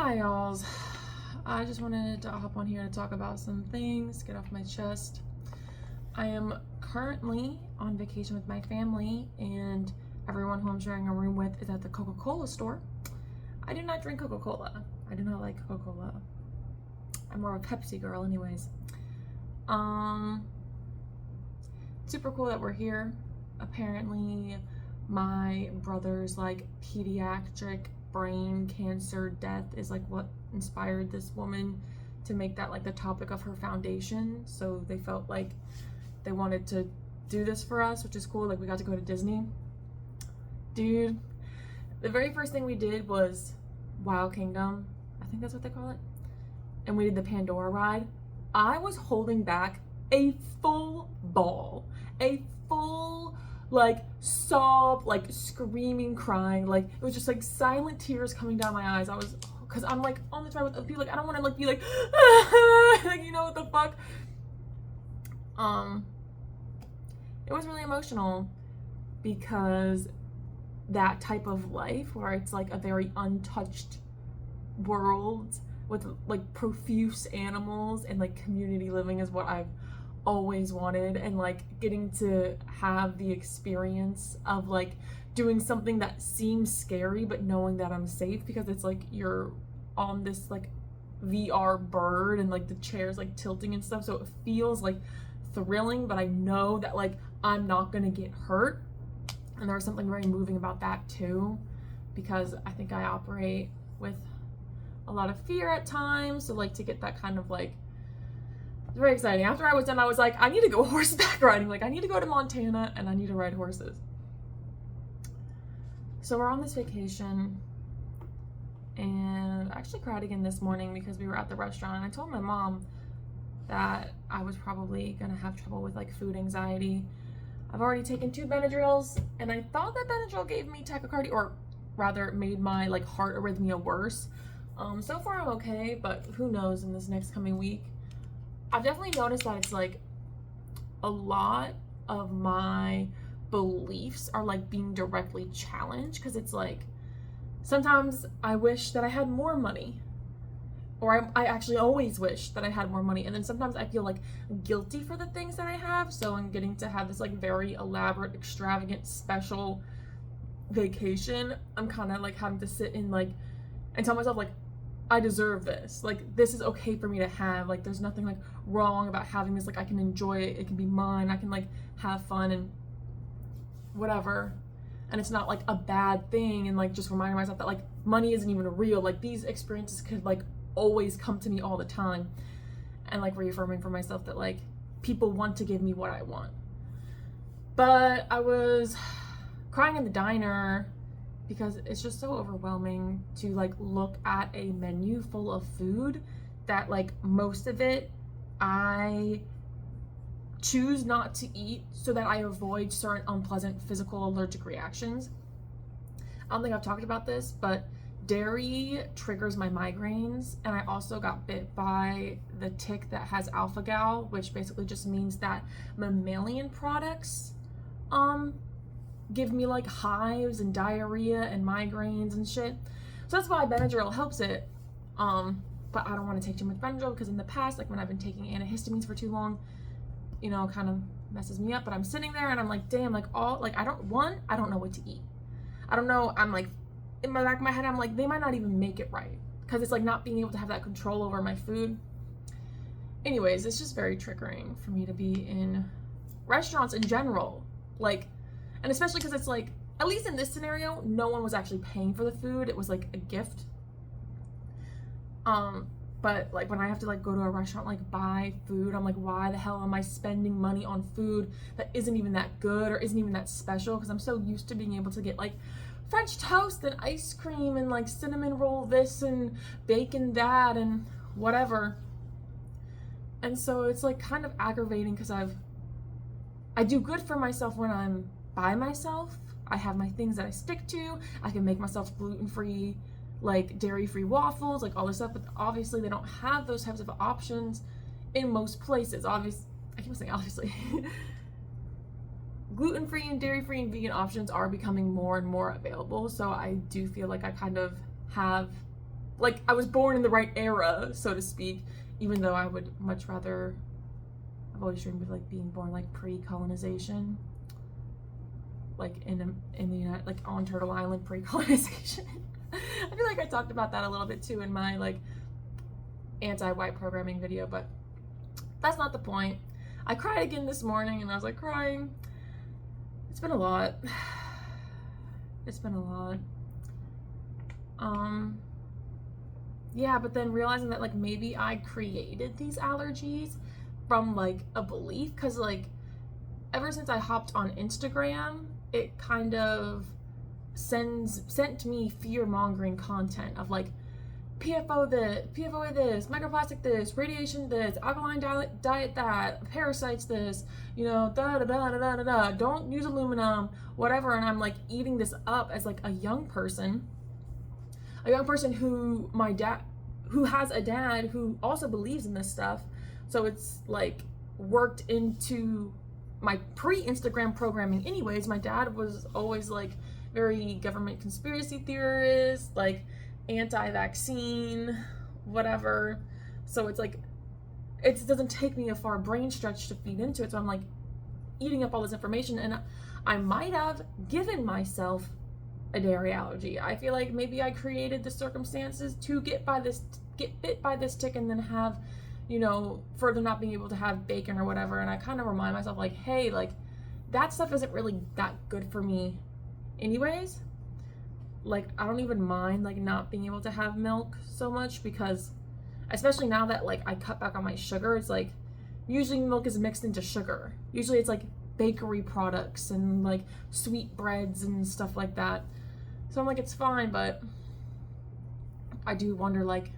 Hi, y'alls. I just wanted to hop on here to talk about some things, get off my chest. I am currently on vacation with my family, and everyone who I'm sharing a room with is at the Coca-Cola store. I do not drink Coca-Cola. I do not like Coca-Cola. I'm more of a Pepsi girl anyways. Super cool that we're here. Apparently, my brother's pediatric brain cancer death is what inspired this woman to make that the topic of her foundation. So they felt like they wanted to do this for us, which is cool. We got to go to Disney. Dude, the very first thing we did was Wild Kingdom. I think that's what they call it. And we did the Pandora ride. I was holding back a full bawl, a full sob, screaming, crying. It was just silent tears coming down my eyes. Cause I'm on the ride with other people. I don't want to be you know what the fuck. It was really emotional because that type of life where it's a very untouched world with profuse animals and community living is what I've always wanted, and getting to have the experience of doing something that seems scary but knowing that I'm safe because it's you're on this VR bird and the chairs tilting and stuff, so it feels thrilling, but I know that I'm not gonna get hurt. And there's something very moving about that too, because I think I operate with a lot of fear at times, so to get that kind of it's very exciting. After I was done, I was I need to go horseback riding. I need to go to Montana and I need to ride horses. So we're on this vacation, and I actually cried again this morning because we were at the restaurant, and I told my mom that I was probably gonna have trouble with food anxiety. I've already taken 2 Benadryls, and I thought that Benadryl gave me tachycardia, or rather made my heart arrhythmia worse. So far I'm okay, but who knows in this next coming week. I've definitely noticed that it's a lot of my beliefs are being directly challenged, because it's sometimes I wish that I had more money, or I actually always wish that I had more money, and then sometimes I feel guilty for the things that I have, so I'm getting to have this very elaborate, extravagant, special vacation. I'm kind of having to sit in and tell myself I deserve this. This is okay for me to have. There's nothing wrong about having this. I can enjoy it. It can be mine. I can have fun and whatever. And it's not a bad thing. And just reminding myself that money isn't even real. These experiences could always come to me all the time. And reaffirming for myself that people want to give me what I want. But I was crying in the diner because it's just so overwhelming to look at a menu full of food that most of it I choose not to eat so that I avoid certain unpleasant physical allergic reactions. I don't think I've talked about this, but dairy triggers my migraines, and I also got bit by the tick that has alpha-gal, which basically just means that mammalian products give me hives and diarrhea and migraines and shit. So that's why Benadryl helps it. But I don't want to take too much Benadryl because in the past, when I've been taking antihistamines for too long, kind of messes me up. But I'm sitting there and I'm damn, I don't know what to eat. I don't know. I'm in my back of my head, I'm they might not even make it right, because it's not being able to have that control over my food. Anyways, it's just very triggering for me to be in restaurants in general, and especially because it's at least in this scenario, no one was actually paying for the food. It was a gift. But when I have to go to a restaurant, buy food, I'm why the hell am I spending money on food that isn't even that good or isn't even that special? Because I'm so used to being able to get French toast and ice cream and cinnamon roll this and bacon that and whatever. And so it's kind of aggravating because I do good for myself when I'm by myself. I have my things that I stick to. I can make myself gluten-free, dairy-free waffles, all this stuff, but obviously they don't have those types of options in most places. I keep saying obviously. Gluten-free and dairy-free and vegan options are becoming more and more available, so I do feel I kind of have like I was born in the right era, so to speak, even though I would much rather, I've always dreamed of like being born like pre-colonization, like in the United, like on Turtle Island pre-colonization. I feel like I talked about that a little bit too in my like anti-white programming video, but that's not the point. I cried again this morning, and I was like crying. It's been a lot. It's been a lot. Yeah, but then realizing that like maybe I created these allergies from like a belief, because like ever since I hopped on Instagram, it kind of sent me fear-mongering content of like PFO this, microplastic this, radiation this, alkaline diet that, parasites this, you know, don't use aluminum, whatever. And I'm like eating this up as like a young person who has a dad who also believes in this stuff. So it's like worked into my pre-Instagram programming anyways. My dad was always like very government conspiracy theorist, like anti-vaccine, whatever. So it's like, it doesn't take me a far brain stretch to feed into it. So I'm like eating up all this information, and I might have given myself a dairy allergy. I feel like maybe I created the circumstances to get bit by this tick and then have, you know, further not being able to have bacon or whatever. And I kind of remind myself like, hey, like that stuff isn't really that good for me anyways. Like I don't even mind like not being able to have milk so much, because especially now that like I cut back on my sugar, it's like usually milk is mixed into sugar. Usually it's like bakery products and like sweet breads and stuff like that. So I'm like, it's fine, but I do wonder, like,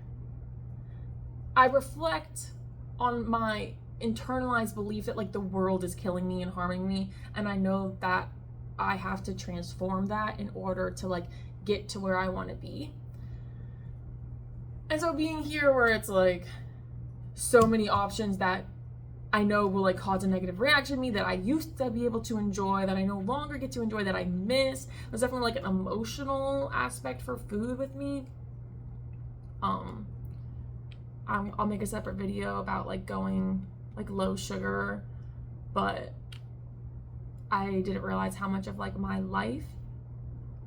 I reflect on my internalized belief that like the world is killing me and harming me, and I know that I have to transform that in order to like get to where I want to be. And so being here where it's like so many options that I know will like cause a negative reaction in me that I used to be able to enjoy, that I no longer get to enjoy, that I miss. There's definitely like an emotional aspect for food with me. I'll make a separate video about like going like low sugar, but I didn't realize how much of like my life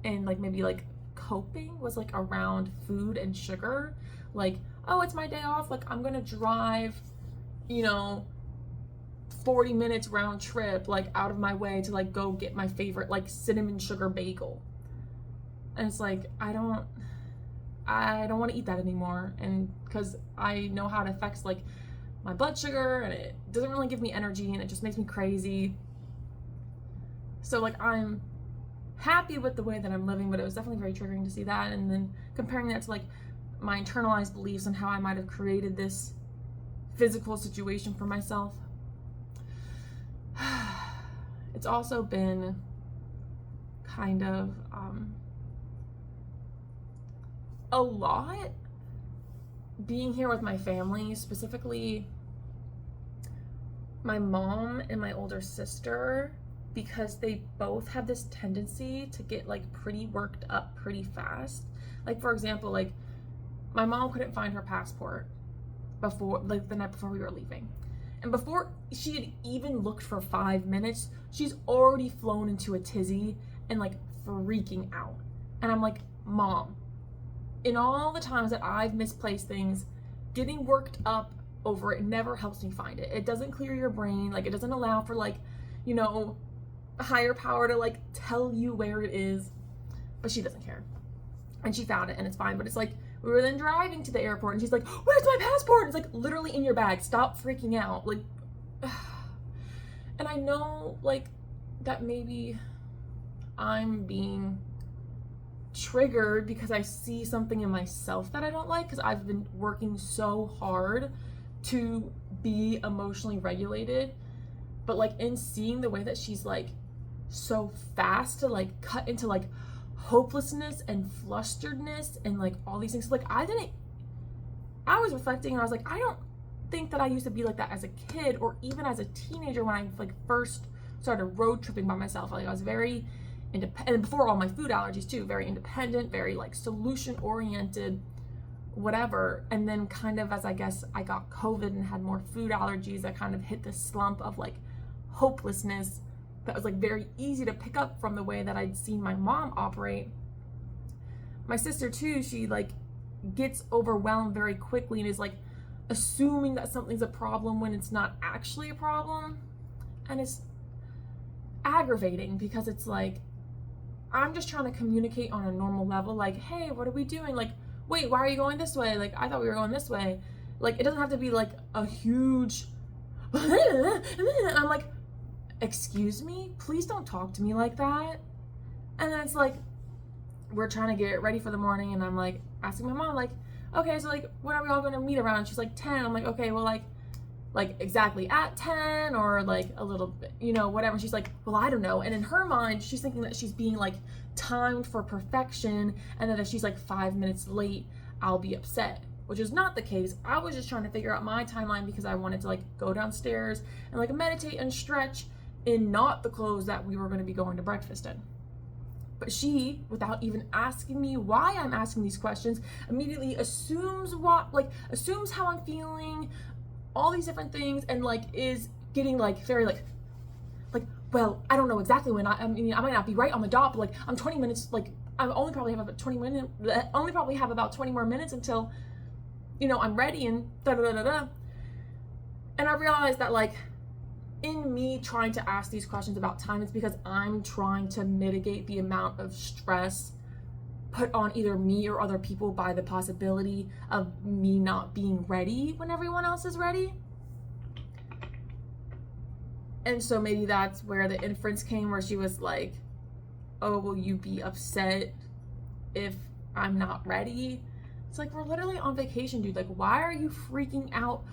and like maybe like coping was like around food and sugar. Like, oh, it's my day off, like I'm gonna drive, you know, 40 minutes round trip like out of my way to like go get my favorite like cinnamon sugar bagel. And it's like I don't want to eat that anymore, and because I know how it affects like my blood sugar, and it doesn't really give me energy, and it just makes me crazy. So like I'm happy with the way that I'm living, but it was definitely very triggering to see that, and then comparing that to like my internalized beliefs and how I might have created this physical situation for myself. It's also been kind of a lot being here with my family, specifically my mom and my older sister, because they both have this tendency to get like pretty worked up pretty fast. Like for example, like my mom couldn't find her passport before, like the night before we were leaving. And before she had even looked for 5 minutes, she's already flown into a tizzy and like freaking out. And I'm like, Mom, in all the times that I've misplaced things, getting worked up over it never helps me find it. It doesn't clear your brain. Like it doesn't allow for like, you know, a higher power to like tell you where it is. But she doesn't care. And she found it, and it's fine. But it's like, we were then driving to the airport, and she's like, where's my passport? It's like literally in your bag. Stop freaking out. Like, and I know like that maybe I'm being triggered because I see something in myself that I don't like, because I've been working so hard to be emotionally regulated. But like in seeing the way that she's like so fast to like cut into like hopelessness and flusteredness and like all these things, like I was reflecting, and I was like, I don't think that I used to be like that as a kid or even as a teenager when I like first started road tripping by myself. Like I was very independent, and before all my food allergies too, very independent, very like solution oriented. whatever. And then kind of as I guess I got COVID and had more food allergies, I kind of hit this slump of like hopelessness that was like very easy to pick up from the way that I'd seen my mom operate. My sister too, she like gets overwhelmed very quickly and is like assuming that something's a problem when it's not actually a problem. And it's aggravating because it's like, I'm just trying to communicate on a normal level, like, hey, what are we doing? Like, wait, why are you going this way? Like, I thought we were going this way. Like, it doesn't have to be like a huge, I'm like, excuse me, please don't talk to me like that. And then it's like, we're trying to get ready for the morning, and I'm like asking my mom, like, okay, so like, when are we all going to meet around? And she's like, 10. I'm like, okay, well, like exactly at 10 or like a little bit, you know, whatever. She's like, well, I don't know. And in her mind, she's thinking that she's being like timed for perfection, and that if she's like 5 minutes late, I'll be upset, which is not the case. I was just trying to figure out my timeline because I wanted to like go downstairs and like meditate and stretch in not the clothes that we were going to be going to breakfast in. But she, without even asking me why I'm asking these questions, immediately assumes how I'm feeling, all these different things, and like is getting like very like, well, I don't know exactly when. I mean, I might not be right on the dot, but like I'm 20 minutes, like I only probably have about 20 more minutes until, you know, I'm ready and da da da da da. And I realized that like, in me trying to ask these questions about time, it's because I'm trying to mitigate the amount of stress put on either me or other people by the possibility of me not being ready when everyone else is ready. And so maybe that's where the inference came, where she was like, oh, will you be upset if I'm not ready? It's like, we're literally on vacation, dude. Like, why are you freaking out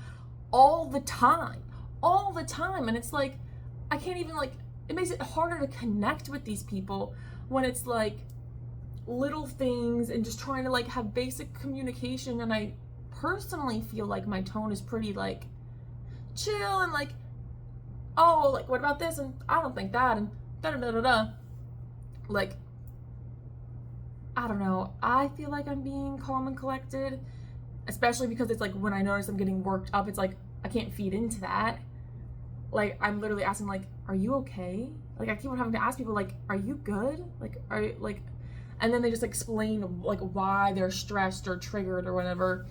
all the time? All the time. And it's like, I can't even like, it makes it harder to connect with these people when it's like little things and just trying to like have basic communication. And I personally feel like my tone is pretty like chill and like, oh, like what about this? And I don't think that, and da da da da da. Like, I don't know. I feel like I'm being calm and collected, especially because it's like when I notice I'm getting worked up, it's like I can't feed into that. Like, I'm literally asking, like, are you okay? Like, I keep on having to ask people, like, are you good? Like, are you, like, and then they just explain, like, why they're stressed or triggered or whatever.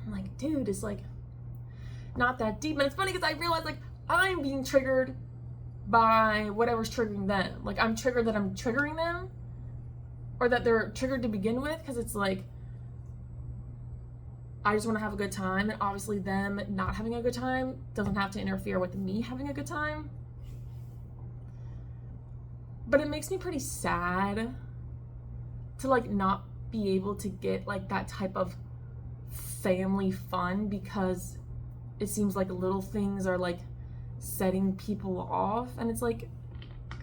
I'm like, dude, it's, like, not that deep. And it's funny because I realize, like, I'm being triggered by whatever's triggering them. Like, I'm triggered that I'm triggering them, or that they're triggered to begin with, because it's, like, I just want to have a good time, and obviously them not having a good time doesn't have to interfere with me having a good time. But it makes me pretty sad to like not be able to get like that type of family fun, because it seems like little things are like setting people off. And it's like,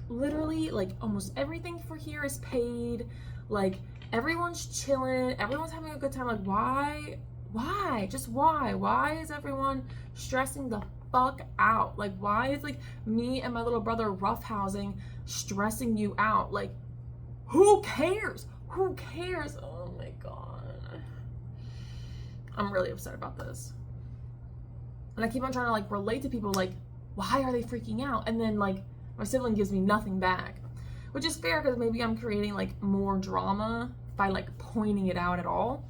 literally, like almost everything for here is paid. Like, everyone's chilling, everyone's having a good time. Like, why? Just why? Why is everyone stressing the fuck out? Like, why is like me and my little brother roughhousing stressing you out? Like, who cares? Who cares? Oh my God. I'm really upset about this. And I keep on trying to like relate to people, like, why are they freaking out? And then like my sibling gives me nothing back, which is fair because maybe I'm creating like more drama by like pointing it out at all.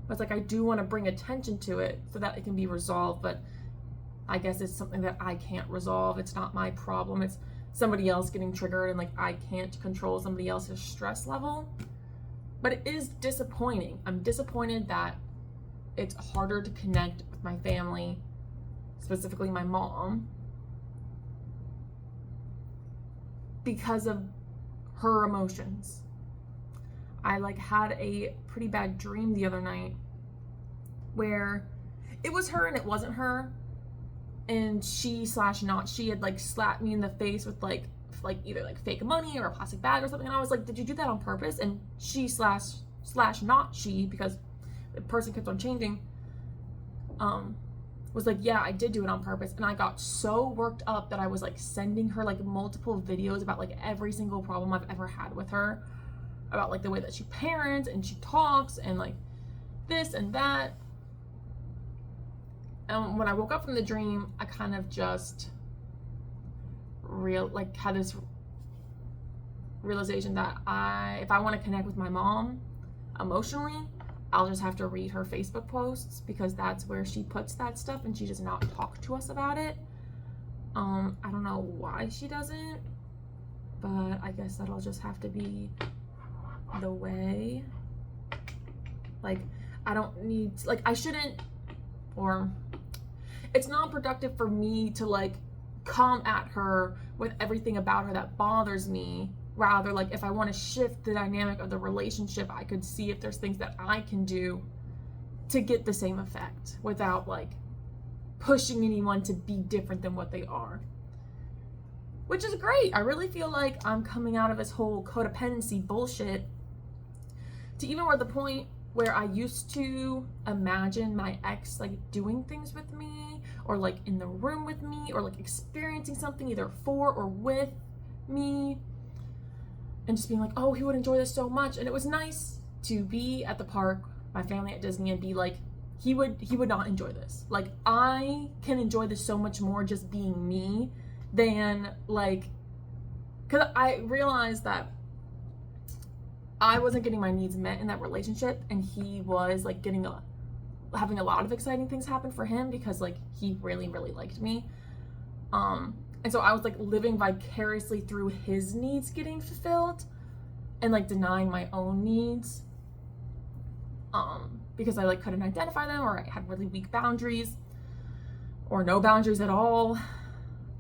But it's like, I do want to bring attention to it so that it can be resolved, but I guess it's something that I can't resolve. It's not my problem. It's somebody else getting triggered, and like I can't control somebody else's stress level. But it is disappointing. I'm disappointed that it's harder to connect with my family, specifically my mom, because of her emotions. I like had a pretty bad dream the other night where it was her and it wasn't her, and she/not she had like slapped me in the face with like either like fake money or a plastic bag or something, and I was like, did you do that on purpose? And she/not she, because the person kept on changing, was like, yeah, I did do it on purpose. And I got so worked up that I was like sending her like multiple videos about like every single problem I've ever had with her. about like the way that she parents and she talks and like this and that. And when I woke up from the dream, I kind of just had this realization that if I want to connect with my mom emotionally, I'll just have to read her Facebook posts, because that's where she puts that stuff and she does not talk to us about it. I don't know why she doesn't, but I guess that'll just have to be the way. Like, I don't need to, like, I shouldn't, or it's not productive for me to like come at her with everything about her that bothers me. Rather, like, if I want to shift the dynamic of the relationship, I could see if there's things that I can do to get the same effect without like pushing anyone to be different than what they are. Which is great. I really feel like I'm coming out of this whole codependency bullshit to even where the point where I used to imagine my ex like doing things with me, or like in the room with me, or like experiencing something either for or with me, and just being like, oh, he would enjoy this so much. And it was nice to be at the park, my family at Disney, and be like, he would not enjoy this. Like, I can enjoy this so much more just being me than like, because I realized that I wasn't getting my needs met in that relationship, and he was like having a lot of exciting things happen for him because like he really, really liked me. And so I was like living vicariously through his needs getting fulfilled and like denying my own needs, because I like couldn't identify them, or I had really weak boundaries or no boundaries at all,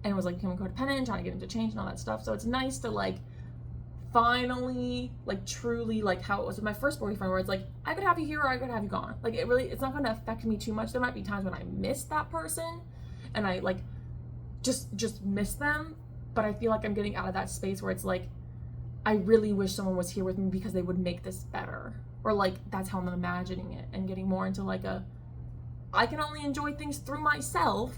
and was like becoming codependent, trying to get him to change and all that stuff. So it's nice to like finally like truly like how it was with my first boyfriend, where it's like I could have you here or I could have you gone. Like it's not going to affect me too much. There might be times when I miss that person and I like just miss them, but I feel like I'm getting out of that space where it's like I really wish someone was here with me because they would make this better, or like that's how I'm imagining it, and getting more into like I can only enjoy things through myself,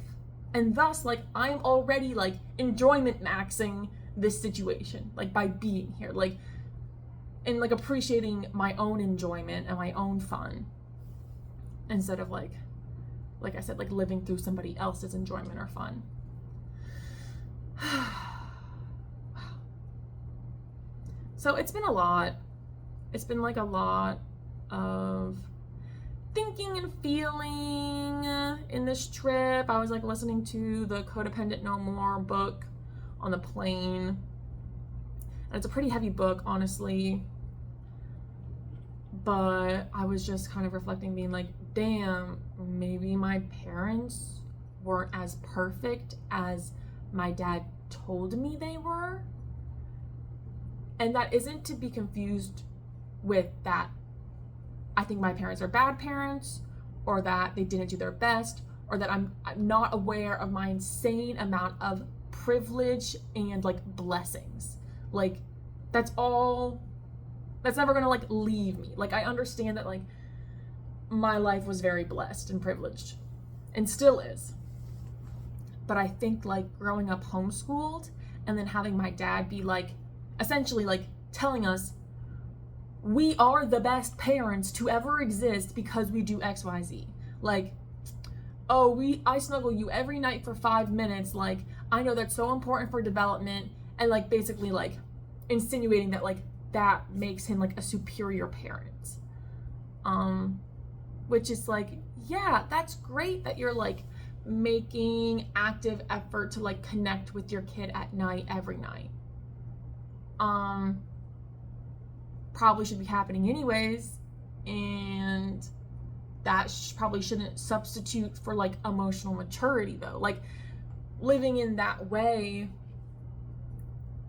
and thus like I'm already like enjoyment maxing this situation like by being here, like, and like appreciating my own enjoyment and my own fun, instead of like I said, like living through somebody else's enjoyment or fun. So it's been a lot. It's been like a lot of thinking and feeling in this trip. I was like listening to the Codependent No More book on the plane, and it's a pretty heavy book, honestly, but I was just kind of reflecting, being like, damn, maybe my parents weren't as perfect as my dad told me they were. And that isn't to be confused with that I think my parents are bad parents, or that they didn't do their best, or that I'm not aware of my insane amount of privilege and like blessings. Like that's never gonna like leave me. Like I understand that like my life was very blessed and privileged and still is, but I think like growing up homeschooled and then having my dad be like essentially like telling us we are the best parents to ever exist because we do XYZ. Like, oh, I snuggle you every night for 5 minutes. Like, I know that's so important for development, and like basically like insinuating that like that makes him like a superior parent. Which is like, yeah, that's great that you're like making active effort to like connect with your kid at night every night. Probably should be happening anyways, and that probably shouldn't substitute for like emotional maturity though. Like living in that way,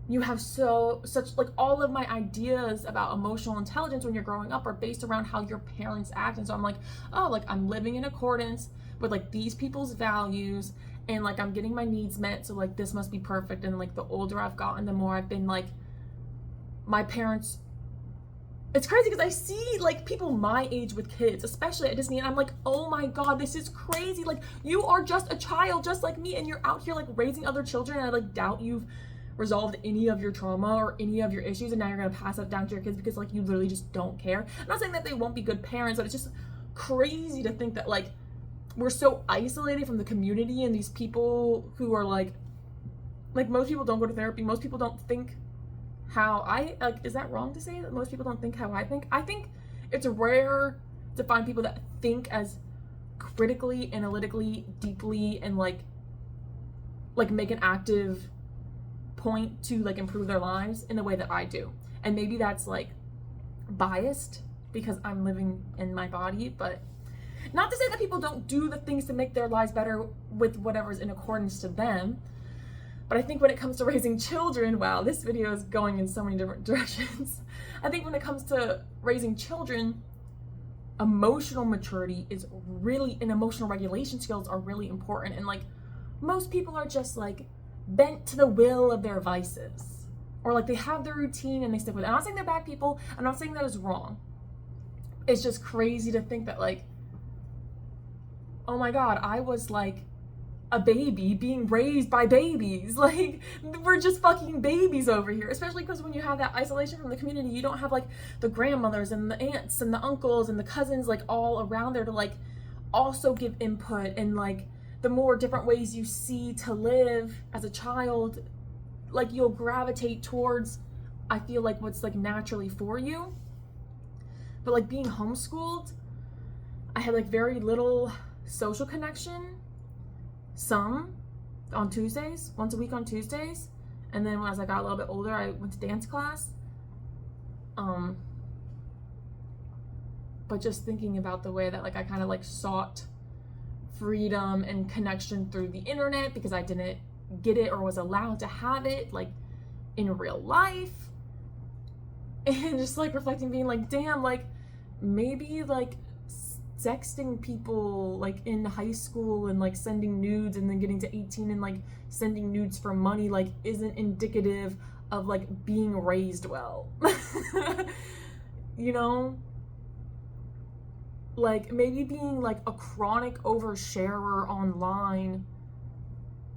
you have such like all of my ideas about emotional intelligence when you're growing up are based around how your parents act. And so I'm like, oh, like I'm living in accordance with like these people's values, and like I'm getting my needs met, so like this must be perfect. And like the older I've gotten, the more I've been like, my parents, it's crazy because I see like people my age with kids, especially at Disney, and I'm like, oh my god, this is crazy. Like you are just a child just like me, and you're out here like raising other children, and I like doubt you've resolved any of your trauma or any of your issues, and now you're gonna pass it down to your kids because like you literally just don't care. I'm not saying that they won't be good parents, but it's just crazy to think that like we're so isolated from the community and these people who are like most people don't go to therapy. Most people don't think how I like. Is that wrong to say that most people don't think how I think? I think it's rare to find people that think as critically, analytically, deeply, and like make an active point to like improve their lives in the way that I do. And maybe that's like biased because I'm living in my body, but not to say that people don't do the things to make their lives better with whatever's in accordance to them. But I think when it comes to raising children, wow, this video is going in so many different directions. I think when it comes to raising children, emotional maturity is really, and emotional regulation skills are really important. And like most people are just like bent to the will of their vices, or like they have their routine and they stick with it. I'm not saying they're bad people. I'm not saying that is wrong. It's just crazy to think that like, oh my God, I was like a baby being raised by babies. Like we're just fucking babies over here, especially because when you have that isolation from the community, you don't have like the grandmothers and the aunts and the uncles and the cousins like all around there to like also give input. And like the more different ways you see to live as a child, like you'll gravitate towards, I feel like, what's like naturally for you. But like being homeschooled, I had like very little social connection. Some on Tuesdays, once a week on Tuesdays. And then as I got a little bit older, I went to dance class. But just thinking about the way that like I kind of like sought freedom and connection through the internet because I didn't get it or was allowed to have it like in real life. And just like reflecting, being like, damn, like maybe like sexting people like in high school and like sending nudes and then getting to 18 and like sending nudes for money like isn't indicative of like being raised well. You know, like maybe being like a chronic oversharer online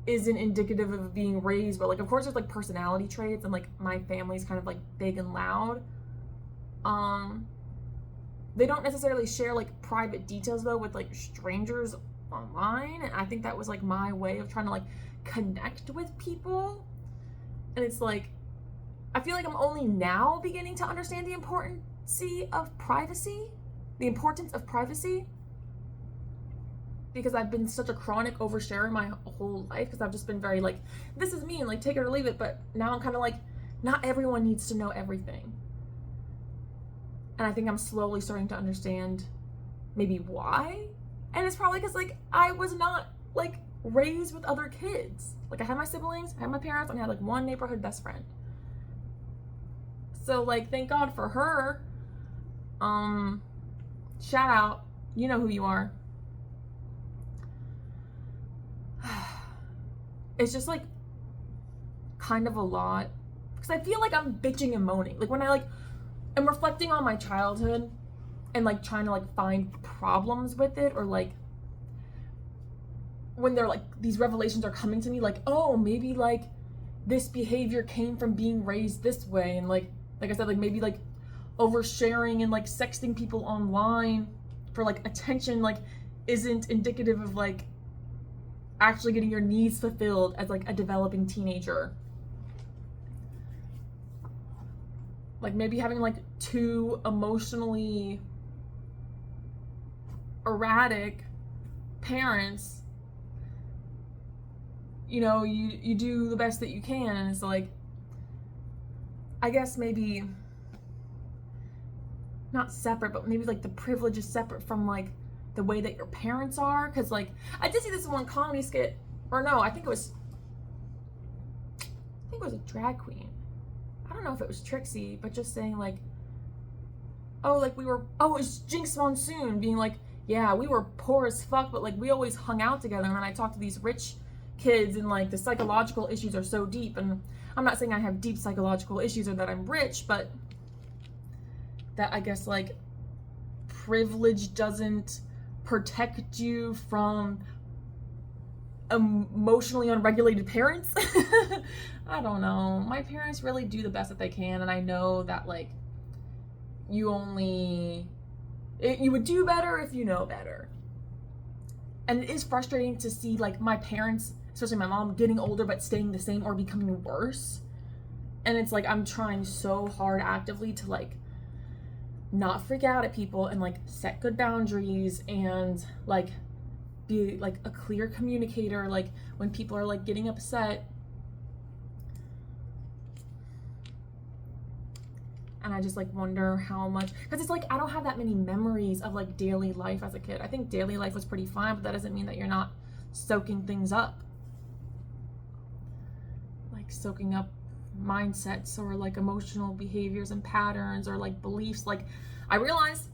isn't indicative of being raised well. Like of course there's like personality traits, and like my family's kind of like big and loud. They don't necessarily share like private details though with like strangers online, and I think that was like my way of trying to like connect with people. And it's like I feel like I'm only now beginning to understand the importance of privacy, because I've been such a chronic oversharer my whole life, because I've just been very like, this is me and like take it or leave it. But now I'm kind of like, not everyone needs to know everything. And I think I'm slowly starting to understand maybe why. And it's probably because like I was not like raised with other kids. Like I had my siblings, I had my parents, and I had like one neighborhood best friend. So like thank God for her. Shout out, you know who you are. It's just like kind of a lot, because I feel like I'm bitching and moaning. Like when I like am reflecting on my childhood and like trying to like find problems with it, or like when they're like these revelations are coming to me like, oh, maybe like this behavior came from being raised this way, and like I said, like maybe like oversharing and like sexting people online for like attention like isn't indicative of like actually getting your needs fulfilled as like a developing teenager. Like maybe having like two emotionally erratic parents, you know, you do the best that you can, and it's like, I guess maybe not separate, but maybe like the privilege is separate from like the way that your parents are. Because like I did see this in one comedy skit, or no, I think it was a drag queen. I don't know if it was Trixie, but just saying like, oh, like it was Jinx Monsoon being like, yeah, we were poor as fuck, but like we always hung out together. And then I talked to these rich kids, and like the psychological issues are so deep. And I'm not saying I have deep psychological issues or that I'm rich, but that I guess like privilege doesn't protect you from emotionally unregulated parents. I don't know. My parents really do the best that they can, and I know that like you would do better if you know better. And it is frustrating to see like my parents, especially my mom, getting older but staying the same or becoming worse. And it's like I'm trying so hard actively to like not freak out at people and like set good boundaries and like be like a clear communicator, like when people are like getting upset. And I just like wonder how much, because it's like I don't have that many memories of like daily life as a kid. I think daily life was pretty fine, but that doesn't mean that you're not soaking things up, like soaking up mindsets or like emotional behaviors and patterns or like beliefs. Like I realized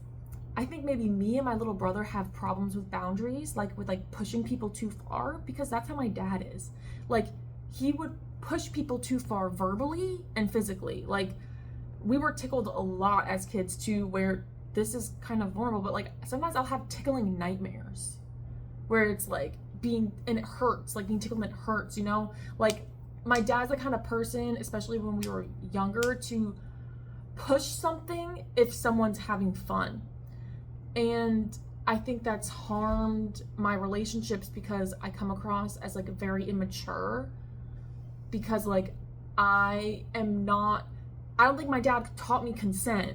I think maybe me and my little brother have problems with boundaries, like with like pushing people too far, because that's how my dad is. Like he would push people too far verbally and physically. Like we were tickled a lot as kids too, where this is kind of vulnerable, but like sometimes I'll have tickling nightmares where it's like and it hurts, like being tickled and it hurts, you know? Like my dad's the kind of person, especially when we were younger, to push something if someone's having fun. And I think that's harmed my relationships because I come across as like very immature, because like I don't think my dad taught me consent.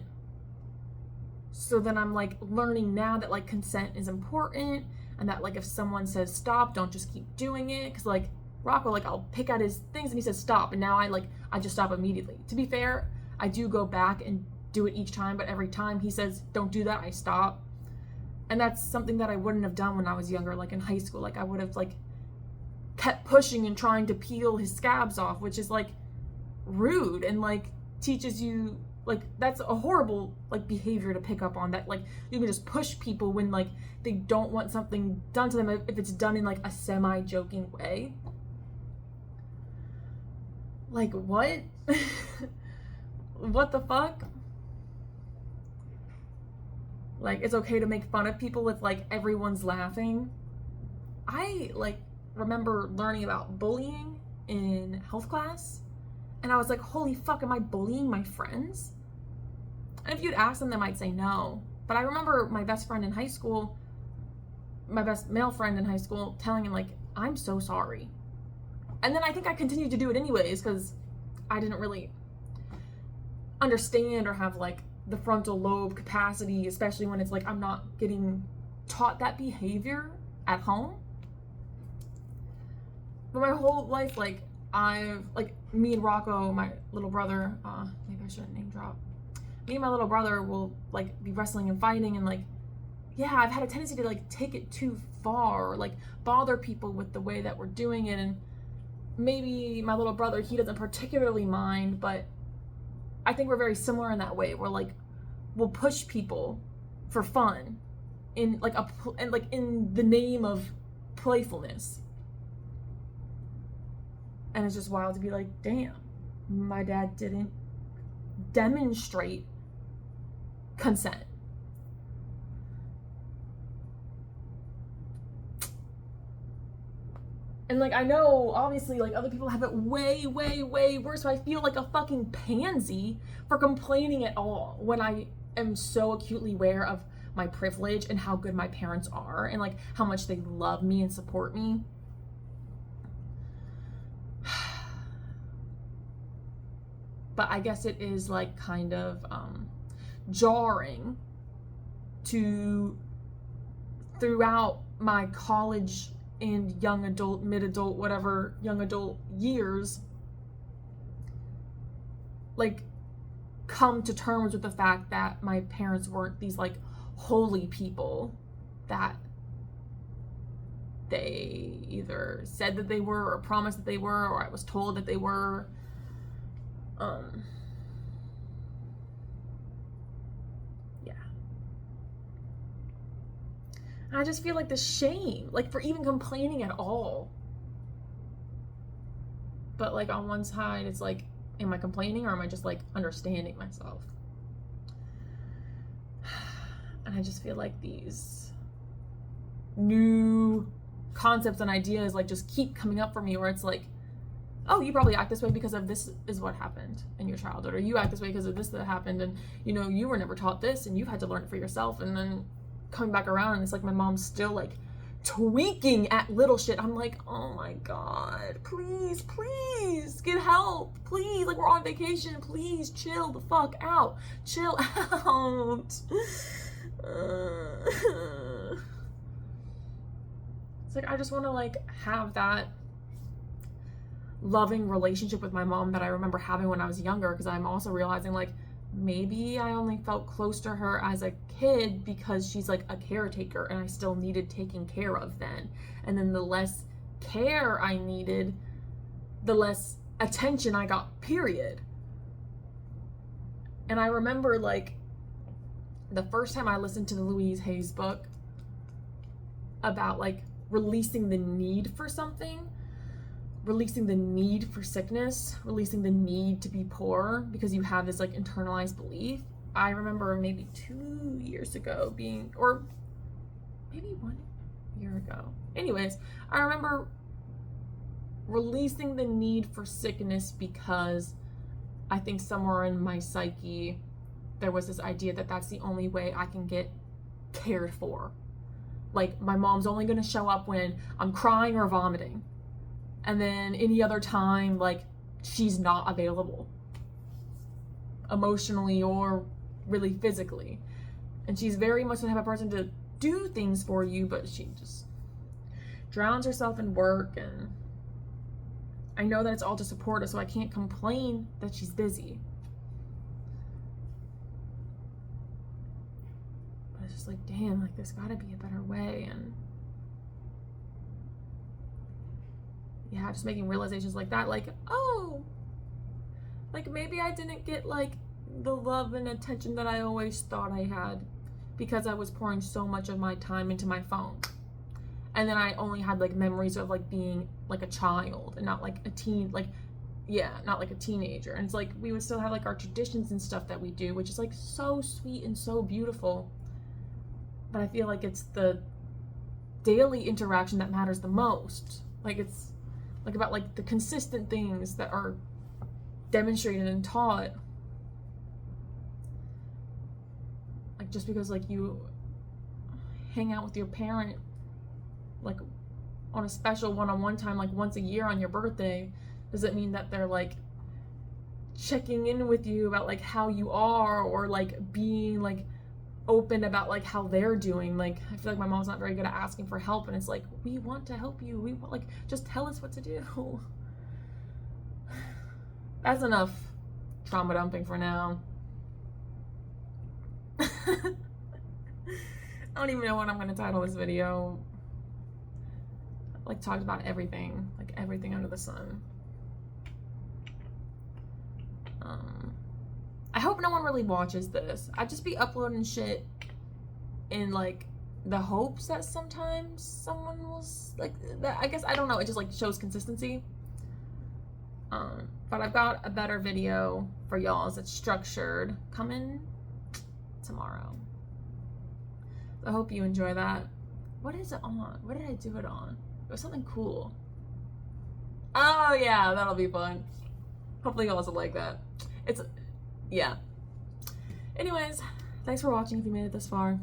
So then I'm like learning now that like consent is important, and that like if someone says stop, don't just keep doing it. Cause like Rocco, like I'll pick at his things and he says stop, and now I just stop immediately. To be fair, I do go back and do it each time, but every time he says don't do that, I stop. And that's something that I wouldn't have done when I was younger, like in high school. Like I would have like kept pushing and trying to peel his scabs off, which is like rude and like teaches you, like that's a horrible like behavior to pick up on, that like you can just push people when like they don't want something done to them if it's done in like a semi-joking way. Like what? What the fuck? Like it's okay to make fun of people if like everyone's laughing. I like remember learning about bullying in health class, and I was like, holy fuck, am I bullying my friends? And if you'd ask them, they might say no. But I remember my best friend in high school, my best male friend in high school, telling him like, I'm so sorry. And then I think I continued to do it anyways, because I didn't really understand or have like the frontal lobe capacity, especially when it's like I'm not getting taught that behavior at home. But my whole life, like I've like me and Rocco, my little brother, maybe I shouldn't name drop. Me and my little brother will like be wrestling and fighting, and like yeah, I've had a tendency to like take it too far or like bother people with the way that we're doing it. And maybe my little brother, he doesn't particularly mind, but I think we're very similar in that way. We're like, we'll push people for fun in like in the name of playfulness. And it's just wild to be like, damn, my dad didn't demonstrate consent. And like I know obviously like other people have it way, way, way worse, so I feel like a fucking pansy for complaining at all when I am so acutely aware of my privilege and how good my parents are and like how much they love me and support me. But I guess it is like kind of jarring to, throughout my college and young adult, mid-adult, whatever, young adult years, like come to terms with the fact that my parents weren't these like holy people that they either said that they were or promised that they were, or I was told that they were. Yeah. And I just feel like the shame, like for even complaining at all. But like on one side, it's like, am I complaining or am I just like understanding myself? And I just feel like these new concepts and ideas like just keep coming up for me, where it's like, oh, you probably act this way because of this is what happened in your childhood, or you act this way because of this that happened, and you know, you were never taught this and you've had to learn it for yourself. And then coming back around and it's like my mom's still like tweaking at little shit. I'm like, oh my God, please get help, please, like we're on vacation, please chill the fuck out, chill out. It's like I just want to like have that loving relationship with my mom that I remember having when I was younger, because I'm also realizing like maybe I only felt close to her as a kid because she's like a caretaker and I still needed taking care of then. And then the less care I needed, the less attention I got, period. And I remember like the first time I listened to the Louise Hay's book about like releasing the need for something, releasing the need for sickness, releasing the need to be poor because you have this like internalized belief. I remember maybe 2 years ago being, or maybe 1 year ago. Anyways, I remember releasing the need for sickness because I think somewhere in my psyche there was this idea that that's the only way I can get cared for. Like my mom's only gonna show up when I'm crying or vomiting. And then any other time, like, she's not available emotionally or really physically. And she's very much the type of person to do things for you, but she just drowns herself in work. And I know that it's all to support her, so I can't complain that she's busy. But it's just like, damn, like, there's gotta be a better way. And yeah, just making realizations like that, like, oh, like maybe I didn't get like the love and attention that I always thought I had because I was pouring so much of my time into my phone. And then I only had like memories of like being like a child and not like a teen, like, yeah, not like a teenager. And it's like we would still have like our traditions and stuff that we do, which is like so sweet and so beautiful. But I feel like it's the daily interaction that matters the most. Like it's like about like the consistent things that are demonstrated and taught. Like just because like you hang out with your parent like on a special one-on-one time like once a year on your birthday, does it mean that they're like checking in with you about like how you are, or like being like open about like how they're doing? Like I feel like my mom's not very good at asking for help, and it's like, we want to help you, we want, like, just tell us what to do. That's enough trauma dumping for now. I don't even know what I'm gonna title this video. Like talked about everything, like everything under the sun. I hope no one really watches this. I just be uploading shit in like the hopes that sometimes someone will like that. I guess, I don't know, it just like shows consistency. But I've got a better video for y'all that's structured coming tomorrow. I hope you enjoy that. What is it on? What did I do it on? It was something cool. Oh yeah, that'll be fun. Hopefully you also like that. It's, yeah. Anyways, thanks for watching if you made it this far.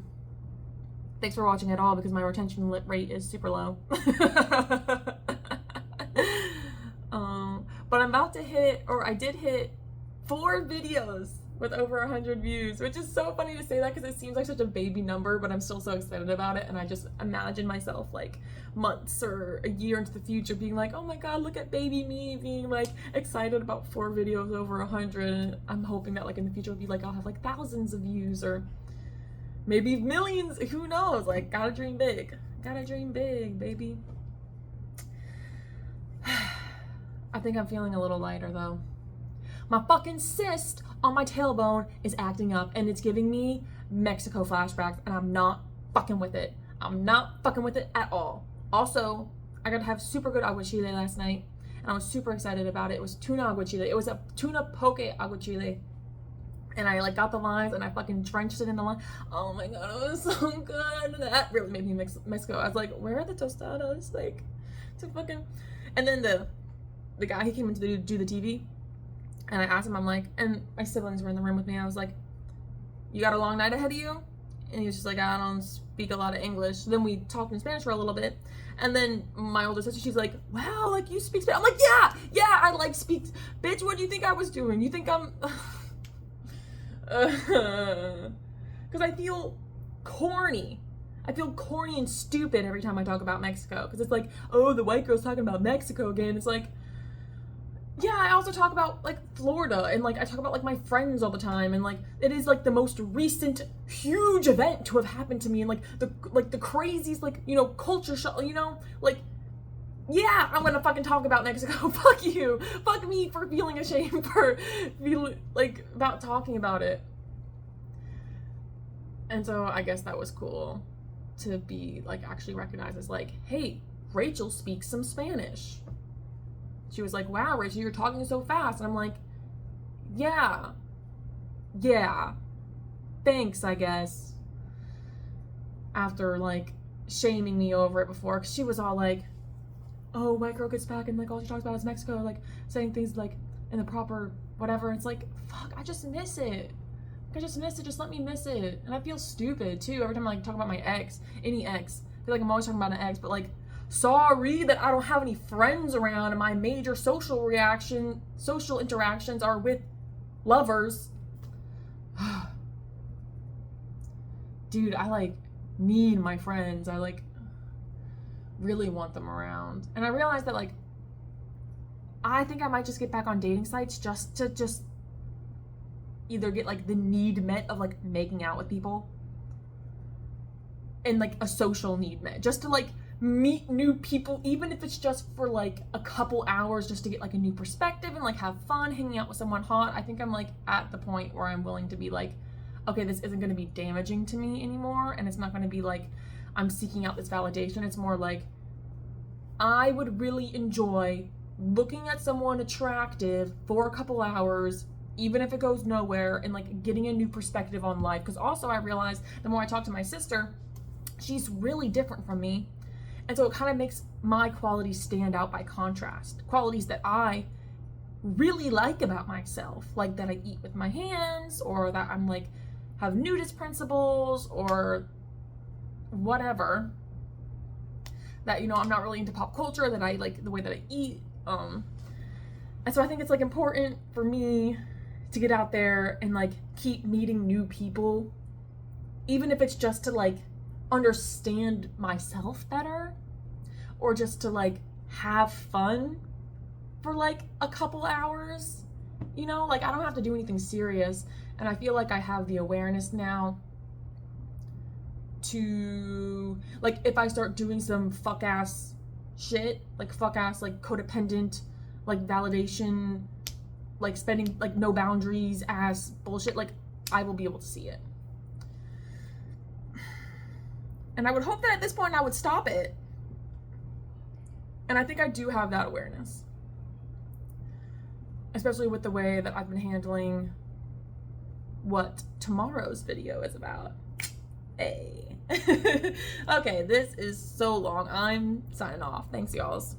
Thanks for watching at all, because my retention rate is super low. But I'm about to hit, or I did hit 4 videos with over 100 views, which is so funny to say that because it seems like such a baby number, but I'm still so excited about it. And I just imagine myself like months or a year into the future being like, oh my God, look at baby me, being like excited about 4 videos over 100. And I'm hoping that like in the future it'll be like I'll have like thousands of views or maybe millions, who knows? Like, gotta dream big, baby. I think I'm feeling a little lighter though. My fucking cyst on my tailbone is acting up and it's giving me Mexico flashbacks, and I'm not fucking with it. I'm not fucking with it at all. Also, I got to have super good aguachile last night and I was super excited about it. It was tuna aguachile. It was a tuna poke aguachile. And I like got the lines and I fucking drenched it in the line. Oh my god, it was so good. That really made me mix Mexico. I was like, where are the tostadas? Like, to fucking. And then the guy, he came in to do the TV, and I asked him, I'm like, and my siblings were in the room with me. I was like, you got a long night ahead of you? And he was just like, I don't speak a lot of English. Then we talked in Spanish for a little bit. And then my older sister, she's like, wow, like you speak Spanish. I'm like, yeah, I like speak. Bitch, what do you think I was doing? You think I'm. Because I feel corny. I feel corny and stupid every time I talk about Mexico. Because it's like, oh, the white girl's talking about Mexico again. It's like, yeah, I also talk about like Florida, and like I talk about like my friends all the time, and like it is like the most recent huge event to have happened to me, and like the craziest like, you know, culture shock, you know, like, yeah, I'm gonna fucking talk about Mexico. Fuck you. Fuck me for feeling ashamed for feeling like about talking about it. And so I guess that was cool to be like actually recognized as like, hey, Rachel speaks some Spanish. She was like, wow, Rachel, you're talking so fast. And I'm like, yeah, thanks, I guess. After like shaming me over it before, because she was all like, oh, white girl gets back and like all she talks about is Mexico, like saying things like in the proper whatever. It's like, fuck, I just miss it. Just let me miss it. And I feel stupid too every time I like talk about my ex, any ex. I feel like I'm always talking about an ex, but like, sorry that I don't have any friends around and my major social interactions are with lovers. Dude, I like need my friends. I like really want them around. And I realized that like I think I might just get back on dating sites just to either get like the need met of like making out with people, and like a social need met, just to like meet new people, even if it's just for like a couple hours, just to get like a new perspective and like have fun hanging out with someone hot. I think I'm like at the point where I'm willing to be like, okay, this isn't going to be damaging to me anymore, and it's not going to be like I'm seeking out this validation. It's more like I would really enjoy looking at someone attractive for a couple hours, even if it goes nowhere, and like getting a new perspective on life. Because also I realized the more I talk to my sister, she's really different from me. And so it kind of makes my qualities stand out by contrast. Qualities that I really like about myself, like that I eat with my hands, or that I'm like have nudist principles, or whatever. That, you know, I'm not really into pop culture, that I like the way that I eat. And so I think it's like important for me to get out there and like keep meeting new people, even if it's just to like understand myself better, or just to like have fun for like a couple hours, you know, like I don't have to do anything serious. And I feel like I have the awareness now to like, if I start doing some fuck ass shit, like fuck ass, like codependent, like validation, like spending like no boundaries ass bullshit, like I will be able to see it. And I would hope that at this point I would stop it. And I think I do have that awareness, especially with the way that I've been handling what tomorrow's video is about. Hey. Okay, this is so long. I'm signing off. Thanks, y'alls.